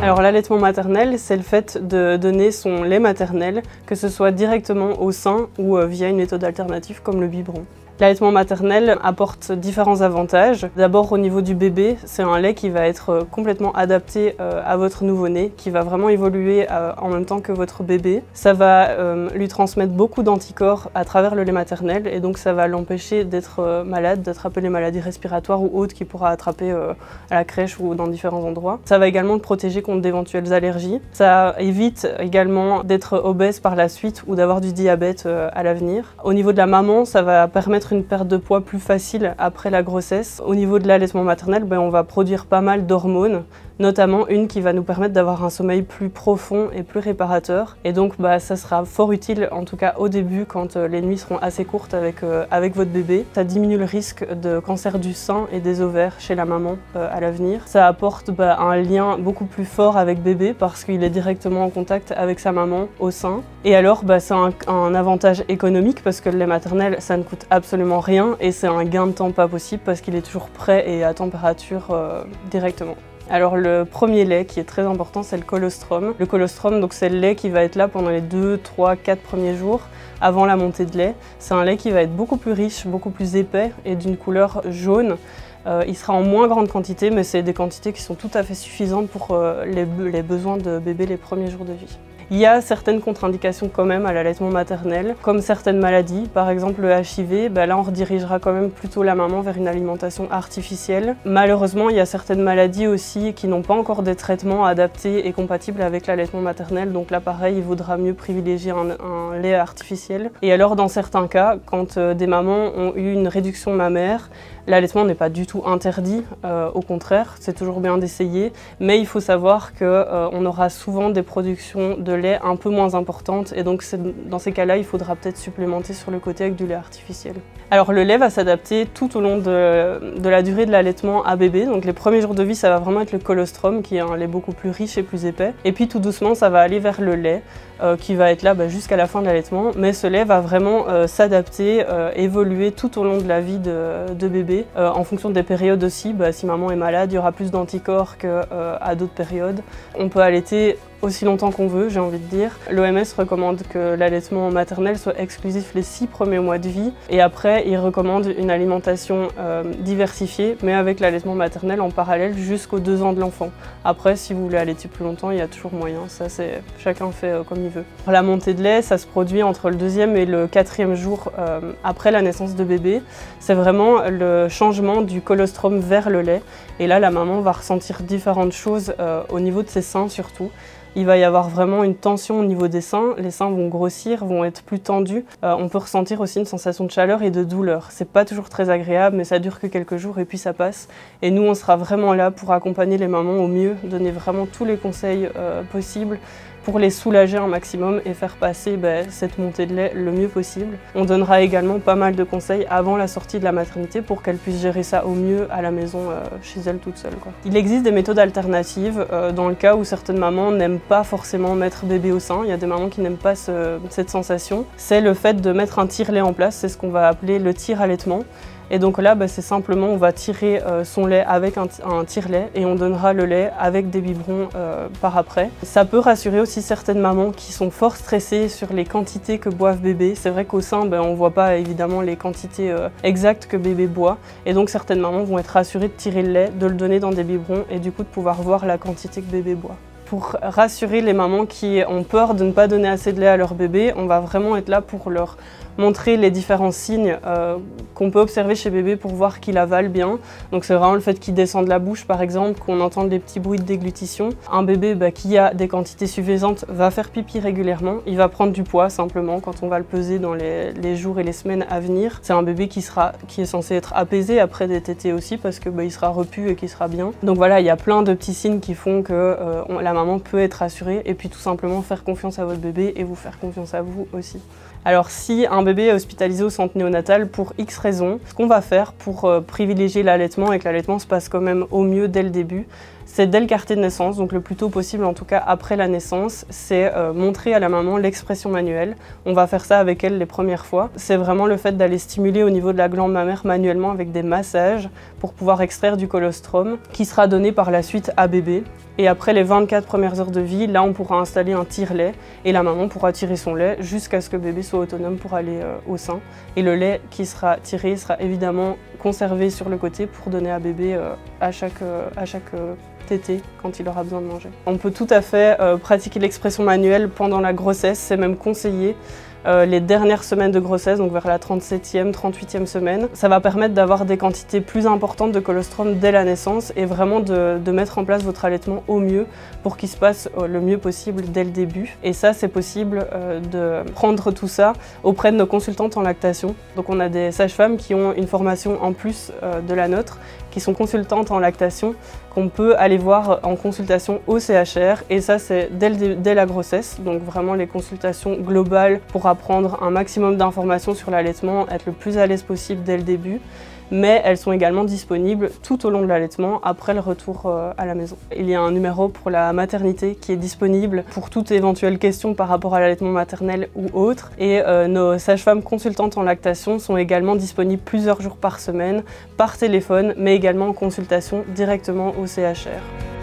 Alors l'allaitement maternel, c'est le fait de donner son lait maternel, que ce soit directement au sein ou via une méthode alternative comme le biberon. L'allaitement maternel apporte différents avantages. D'abord au niveau du bébé, c'est un lait qui va être complètement adapté à votre nouveau-né, qui va vraiment évoluer en même temps que votre bébé. Ça va lui transmettre beaucoup d'anticorps à travers le lait maternel et donc ça va l'empêcher d'être malade, d'attraper les maladies respiratoires ou autres qu'il pourra attraper à la crèche ou dans différents endroits. Ça va également le protéger contre d'éventuelles allergies. Ça évite également d'être obèse par la suite ou d'avoir du diabète à l'avenir. Au niveau de la maman, ça va permettre une perte de poids plus facile après la grossesse. Au niveau de l'allaitement maternel, on va produire pas mal d'hormones, notamment une qui va nous permettre d'avoir un sommeil plus profond et plus réparateur. Et donc ça sera fort utile, en tout cas au début, quand les nuits seront assez courtes avec votre bébé. Ça diminue le risque de cancer du sein et des ovaires chez la maman à l'avenir. Ça apporte un lien beaucoup plus fort avec bébé parce qu'il est directement en contact avec sa maman au sein. Et alors c'est un avantage économique parce que le lait maternel, ça ne coûte absolument rien et c'est un gain de temps pas possible parce qu'il est toujours prêt et à température directement. Alors le premier lait qui est très important, c'est le colostrum. Le colostrum, donc c'est le lait qui va être là pendant les 2, 3, 4 premiers jours avant la montée de lait. C'est un lait qui va être beaucoup plus riche, beaucoup plus épais et d'une couleur jaune. Il sera en moins grande quantité, mais c'est des quantités qui sont tout à fait suffisantes pour les besoins de bébé les premiers jours de vie. Il y a certaines contre-indications quand même à l'allaitement maternel, comme certaines maladies, par exemple le HIV, là on redirigera quand même plutôt la maman vers une alimentation artificielle. Malheureusement, il y a certaines maladies aussi qui n'ont pas encore des traitements adaptés et compatibles avec l'allaitement maternel, donc là pareil, il vaudra mieux privilégier un lait artificiel. Et alors dans certains cas, quand des mamans ont eu une réduction mammaire, l'allaitement n'est pas du tout interdit, au contraire, c'est toujours bien d'essayer, mais il faut savoir qu'on aura souvent des productions de lait un peu moins importantes et donc dans ces cas-là, il faudra peut-être supplémenter sur le côté avec du lait artificiel. Alors le lait va s'adapter tout au long de la durée de l'allaitement à bébé, donc les premiers jours de vie, ça va vraiment être le colostrum qui est un lait beaucoup plus riche et plus épais, et puis tout doucement, ça va aller vers le lait qui va être là jusqu'à la fin de l'allaitement, mais ce lait va vraiment s'adapter, évoluer tout au long de la vie de bébé. En fonction des périodes aussi, si maman est malade, il y aura plus d'anticorps qu'à d'autres périodes. On peut allaiter aussi longtemps qu'on veut, j'ai envie de dire. L'OMS recommande que l'allaitement maternel soit exclusif les 6 premiers mois de vie et après il recommande une alimentation diversifiée mais avec l'allaitement maternel en parallèle jusqu'aux 2 ans de l'enfant. Après, si vous voulez allaiter plus longtemps, il y a toujours moyen, ça c'est chacun fait comme il veut. La montée de lait, ça se produit entre le 2e et le 4e jour après la naissance de bébé. C'est vraiment le changement du colostrum vers le lait et là la maman va ressentir différentes choses au niveau de ses seins surtout. Il va y avoir vraiment une tension au niveau des seins, les seins vont grossir, vont être plus tendus. On peut ressentir aussi une sensation de chaleur et de douleur. C'est pas toujours très agréable, mais ça dure que quelques jours et puis ça passe. Et nous, on sera vraiment là pour accompagner les mamans au mieux, donner vraiment tous les conseils possibles pour les soulager un maximum et faire passer cette montée de lait le mieux possible. On donnera également pas mal de conseils avant la sortie de la maternité pour qu'elle puisse gérer ça au mieux à la maison chez elle toute seule. Il existe des méthodes alternatives dans le cas où certaines mamans n'aiment pas forcément mettre bébé au sein. Il y a des mamans qui n'aiment pas cette sensation. C'est le fait de mettre un tire-lait en place, c'est ce qu'on va appeler le tire-allaitement. Et donc là, c'est simplement, on va tirer son lait avec un tire-lait et on donnera le lait avec des biberons par après. Ça peut rassurer aussi certaines mamans qui sont fort stressées sur les quantités que boivent bébé. C'est vrai qu'au sein, on ne voit pas évidemment les quantités exactes que bébé boit. Et donc certaines mamans vont être rassurées de tirer le lait, de le donner dans des biberons et du coup de pouvoir voir la quantité que bébé boit. Pour rassurer les mamans qui ont peur de ne pas donner assez de lait à leur bébé, on va vraiment être là pour leur montrer les différents signes qu'on peut observer chez bébé pour voir qu'il avale bien. Donc c'est vraiment le fait qu'il descende la bouche par exemple, qu'on entende des petits bruits de déglutition. Un bébé qui a des quantités suffisantes va faire pipi régulièrement, il va prendre du poids simplement quand on va le peser dans les jours et les semaines à venir. C'est un bébé qui est censé être apaisé après des tétés aussi parce que il sera repu et qu'il sera bien. Donc voilà, il y a plein de petits signes qui font que la maman peut être rassurée et puis tout simplement faire confiance à votre bébé et vous faire confiance à vous aussi. Alors si un bébé est hospitalisé au centre néonatal pour X raisons, ce qu'on va faire pour privilégier l'allaitement et que l'allaitement se passe quand même au mieux dès le début, c'est dès le quartier de naissance, donc le plus tôt possible, en tout cas après la naissance, c'est montrer à la maman l'expression manuelle. On va faire ça avec elle les premières fois. C'est vraiment le fait d'aller stimuler au niveau de la glande mammaire manuellement avec des massages pour pouvoir extraire du colostrum qui sera donné par la suite à bébé. Et après les 24 premières heures de vie, là on pourra installer un tire-lait et la maman pourra tirer son lait jusqu'à ce que bébé soit autonome pour aller au sein. Et le lait qui sera tiré sera évidemment conservé sur le côté pour donner à bébé à chaque tété quand il aura besoin de manger. On peut tout à fait pratiquer l'expression manuelle pendant la grossesse, c'est même conseillé. Les dernières semaines de grossesse, donc vers la 37e, 38e semaine. Ça va permettre d'avoir des quantités plus importantes de colostrum dès la naissance et vraiment de mettre en place votre allaitement au mieux pour qu'il se passe le mieux possible dès le début. Et ça, c'est possible de prendre tout ça auprès de nos consultantes en lactation. Donc on a des sages-femmes qui ont une formation en plus de la nôtre, qui sont consultantes en lactation, qu'on peut aller voir en consultation au CHR. Et ça, c'est dès la grossesse, donc vraiment les consultations globales pour apprendre un maximum d'informations sur l'allaitement, être le plus à l'aise possible dès le début. Mais elles sont également disponibles tout au long de l'allaitement, après le retour à la maison. Il y a un numéro pour la maternité qui est disponible pour toute éventuelle question par rapport à l'allaitement maternel ou autre. Et nos sages-femmes consultantes en lactation sont également disponibles plusieurs jours par semaine, par téléphone, mais également en consultation directement au CHR.